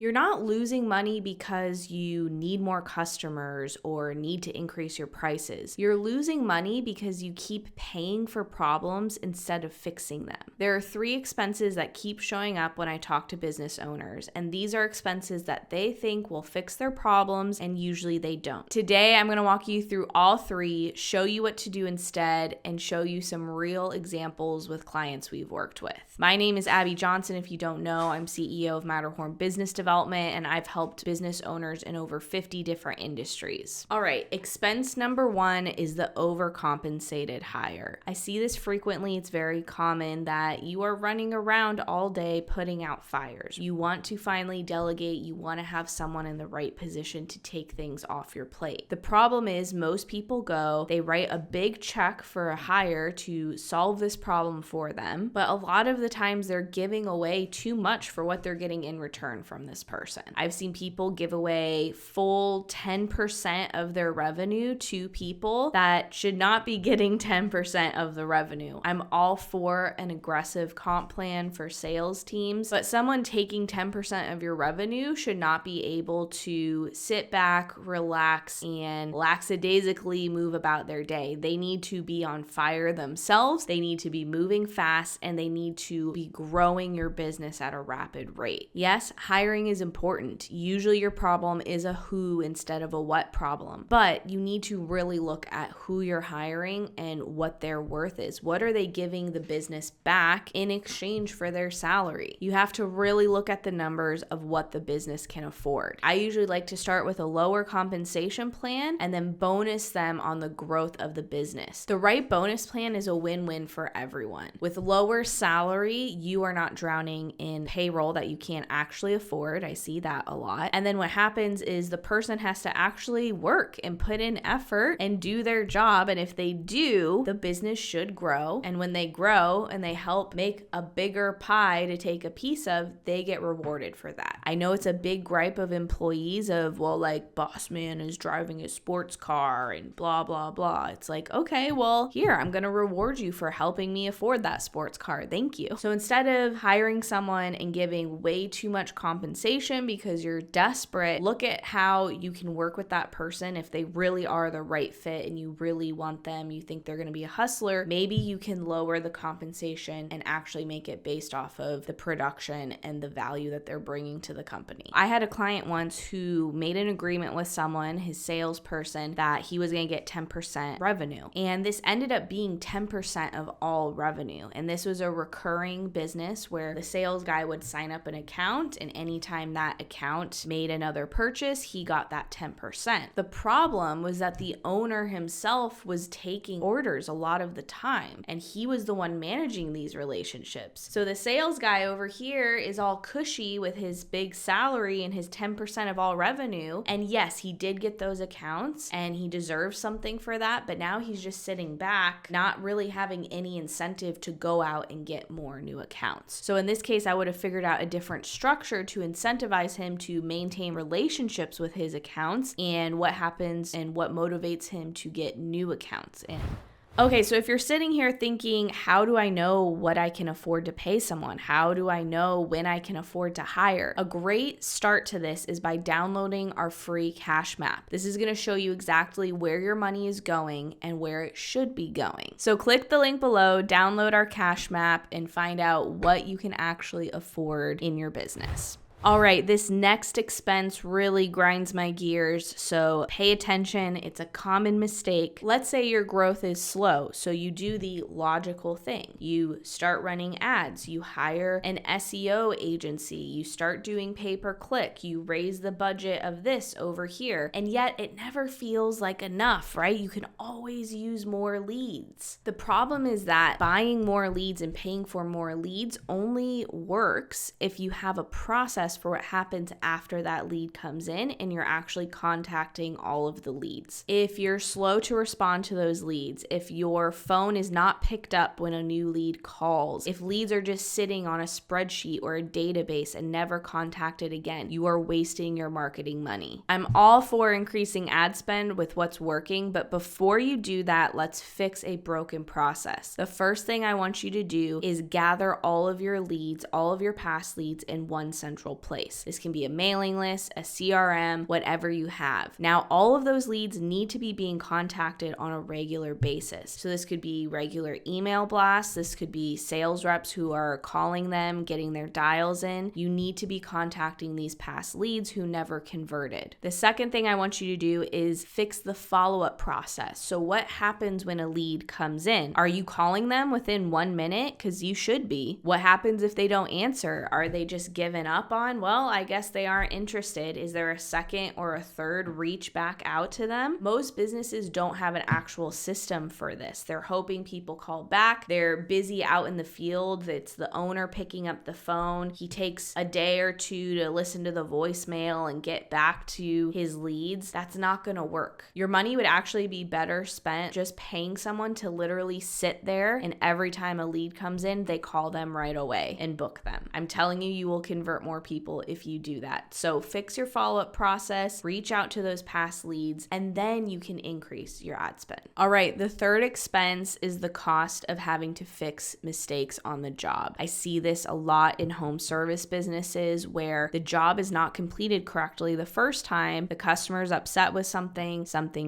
You're not losing money because you need more customers or need to increase your prices. You're losing money because you keep paying for problems instead of fixing them. There are 3 expenses that keep showing up when I talk to business owners, and these are expenses that they think will fix their problems, and usually they don't. Today, I'm going to walk you through all 3, show you what to do instead, and show you some real examples with clients we've worked with. My name is Abby Johnson. If you don't know, I'm CEO of Matterhorn Business Development, and I've helped business owners in over 50 different industries. All right, expense number 1 is the overcompensated hire. I see this frequently. It's very common that you are running around all day putting out fires. You want to finally delegate. You want to have someone in the right position to take things off your plate. The problem is most people they write a big check for a hire to solve this problem for them, but a lot of the times they're giving away too much for what they're getting in return from this person. I've seen people give away full 10% of their revenue to people that should not be getting 10% of the revenue. I'm all for an aggressive comp plan for sales teams, but someone taking 10% of your revenue should not be able to sit back, relax, and lackadaisically move about their day. They need to be on fire themselves. They need to be moving fast, and they need to be growing your business at a rapid rate. Yes, hiring is important. Usually your problem is a who instead of a what problem, but you need to really look at who you're hiring and what their worth is. What are they giving the business back in exchange for their salary? You have to really look at the numbers of what the business can afford. I usually like to start with a lower compensation plan and then bonus them on the growth of the business. The right bonus plan is a win-win for everyone. With lower salary, you are not drowning in payroll that you can't actually afford. I see that a lot. And then what happens is the person has to actually work and put in effort and do their job. And if they do, the business should grow. And when they grow and they help make a bigger pie to take a piece of, they get rewarded for that. I know it's a big gripe of employees of, well, like, boss man is driving a sports car and blah, blah, blah. It's like, okay, well, here, I'm going to reward you for helping me afford that sports car. Thank you. So instead of hiring someone and giving way too much compensation because you're desperate, look at how you can work with that person. If they really are the right fit and you really want them, you think they're going to be a hustler, maybe you can lower the compensation and actually make it based off of the production and the value that they're bringing to the company. I had a client once who made an agreement with someone, his salesperson, that he was going to get 10% revenue. And this ended up being 10% of all revenue. And this was a recurring business where the sales guy would sign up an account, and anytime that account made another purchase, he got that 10%. The problem was that the owner himself was taking orders a lot of the time, and he was the one managing these relationships. So the sales guy over here is all cushy with his big salary and his 10% of all revenue. And yes, he did get those accounts and he deserves something for that, but now he's just sitting back, not really having any incentive to go out and get more new accounts. So in this case, I would have figured out a different structure to incentivize him to maintain relationships with his accounts and what happens and what motivates him to get new accounts in. Okay, so if you're sitting here thinking, how do I know what I can afford to pay someone? How do I know when I can afford to hire? A great start to this is by downloading our free cash map. This is going to show you exactly where your money is going and where it should be going. So click the link below, download our cash map, and find out what you can actually afford in your business. All right, this next expense really grinds my gears, so pay attention. It's a common mistake. Let's say your growth is slow, so you do the logical thing. You start running ads, you hire an SEO agency, you start doing pay-per-click, you raise the budget of this over here, and yet it never feels like enough, right? You can always use more leads. The problem is that buying more leads and paying for more leads only works if you have a process for what happens after that lead comes in and you're actually contacting all of the leads. If you're slow to respond to those leads, if your phone is not picked up when a new lead calls, if leads are just sitting on a spreadsheet or a database and never contacted again, you are wasting your marketing money. I'm all for increasing ad spend with what's working, but before you do that, let's fix a broken process. The first thing I want you to do is gather all of your leads, all of your past leads in one central place. This can be a mailing list, a CRM, whatever you have. Now, all of those leads need to be being contacted on a regular basis. So this could be regular email blasts. This could be sales reps who are calling them, getting their dials in. You need to be contacting these past leads who never converted. The second thing I want you to do is fix the follow-up process. So what happens when a lead comes in? Are you calling them within 1 minute? Because you should be. What happens if they don't answer? Are they just given up on? Well, I guess they aren't interested. Is there a second or a third reach back out to them? Most businesses don't have an actual system for this. They're hoping people call back. They're busy out in the field. It's the owner picking up the phone. He takes a day or two to listen to the voicemail and get back to his leads. That's not going to work. Your money would actually be better spent just paying someone to literally sit there, and every time a lead comes in, they call them right away and book them. I'm telling you, you will convert more people if you do that. So fix your follow-up process, reach out to those past leads, and then you can increase your ad spend. All right, the third expense is the cost of having to fix mistakes on the job. I see this a lot in home service businesses where the job is not completed correctly the first time, the customer is upset with something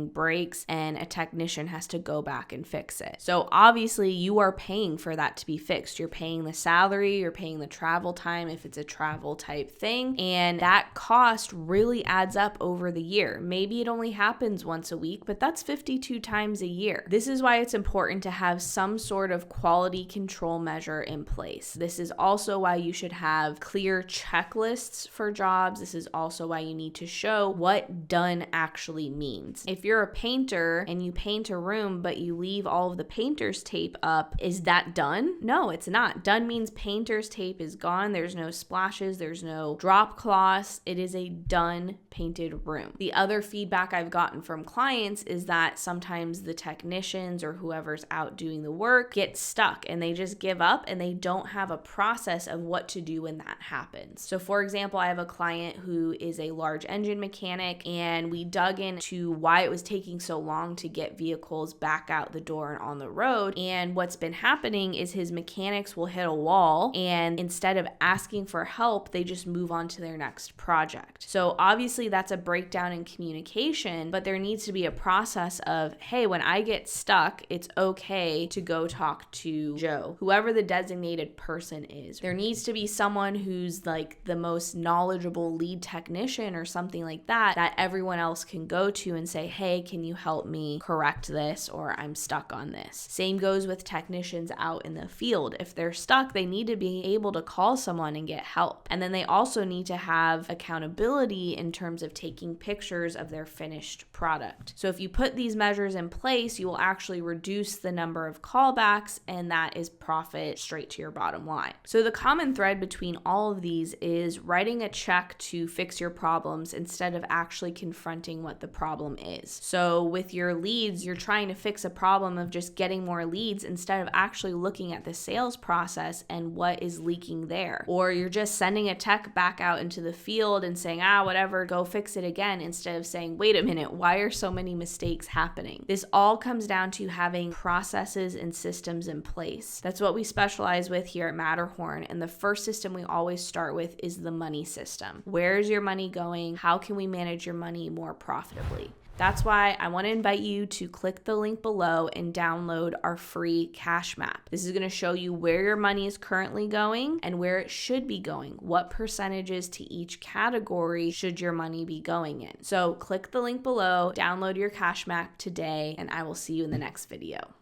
breaks, and a technician has to go back and fix it. So obviously you are paying for that to be fixed. You're paying the salary, you're paying the travel time if it's a travel type thing, and that cost really adds up over the year. Maybe it only happens once a week, but that's 52 times a year. This is why it's important to have some sort of quality control measure in place. This is also why you should have clear checklists for jobs. This is also why you need to show what done actually means. If you're a painter and you paint a room, but you leave all of the painter's tape up, is that done? No, it's not. Done means painter's tape is gone. There's no splashes. There's no drop cloths. It is a done painted room. The other feedback I've gotten from clients is that sometimes the technicians or whoever's out doing the work get stuck and they just give up and they don't have a process of what to do when that happens. So for example, I have a client who is a large engine mechanic, and we dug into why it was taking so long to get vehicles back out the door and on the road. And what's been happening is his mechanics will hit a wall, and instead of asking for help, they just move on to their next project. So obviously that's a breakdown in communication, but there needs to be a process of, hey, when I get stuck, it's okay to go talk to Joe, whoever the designated person is. There needs to be someone who's like the most knowledgeable lead technician or something like that everyone else can go to and say, hey, can you help me correct this, or I'm stuck on this. Same goes with technicians out in the field. If they're stuck, they need to be able to call someone and get help. And then they also need to have accountability in terms of taking pictures of their finished product. So if you put these measures in place, you will actually reduce the number of callbacks, and that is profit straight to your bottom line. So the common thread between all of these is writing a check to fix your problems instead of actually confronting what the problem is. So with your leads, you're trying to fix a problem of just getting more leads instead of actually looking at the sales process and what is leaking there. Or you're just sending a tech back out into the field and saying, whatever, go fix it again, instead of saying, wait a minute, why are so many mistakes happening? This all comes down to having processes and systems in place. That's what we specialize with here at Matterhorn. And the first system we always start with is the money system. Where is your money going? How can we manage your money more profitably? That's why I want to invite you to click the link below and download our free cash map. This is going to show you where your money is currently going and where it should be going. What percentages to each category should your money be going in? So click the link below, download your cash map today, and I will see you in the next video.